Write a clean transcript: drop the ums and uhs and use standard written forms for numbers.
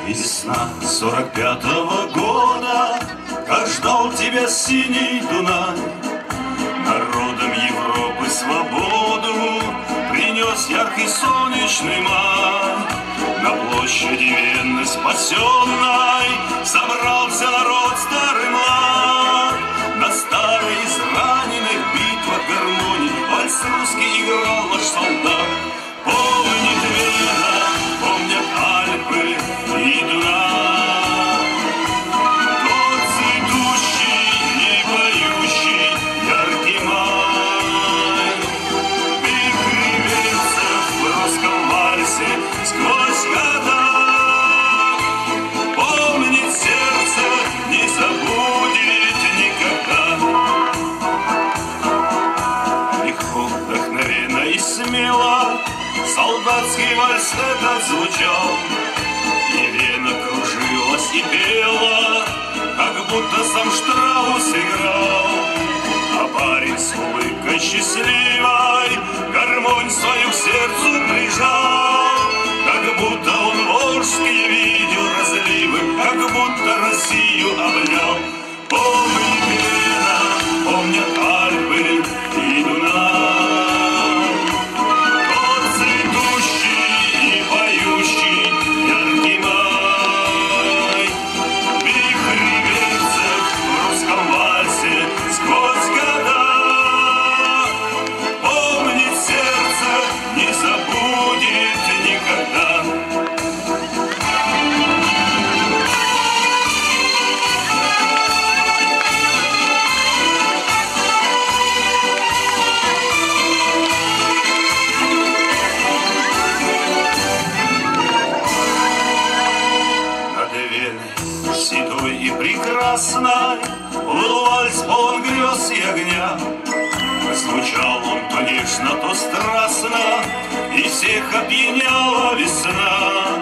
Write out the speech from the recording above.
Весна 45-го года, как ждал тебя синий Дунай. Народам Европы свободу принес яркий солнечный май. На площади Вены спасенной собрался народ старый млад. На старой израненных битвах гармонии вальс русский играл наш солдат. Помнит Вена, помнят Альпы и Дунай. Тот цветущий и поющий яркий май. Вихри веется в русском вальсе сквозь года. Помнит сердце, не забудет никогда. Легко, вдохновенно и смело солдатский вальс этот звучал. И Вена кружилась и пела, как будто сам Штраус играл. А парень с улыбкой счастливой гармонь свою к сердцу прижал. Как будто он Волжские видел разливы, как будто Россию обнял. Помнит Вена, помнят Альпы и Дунай. Тот цветущий и поющий яркий май. Вихри веется в русском вальсе сквозь года. Помнит сердце, не забудет никогда. Над Веной седой и прекрасной плыл вальс полон грез и огня. Звучал он то нежно, то страстно, и всех опьяняла весна.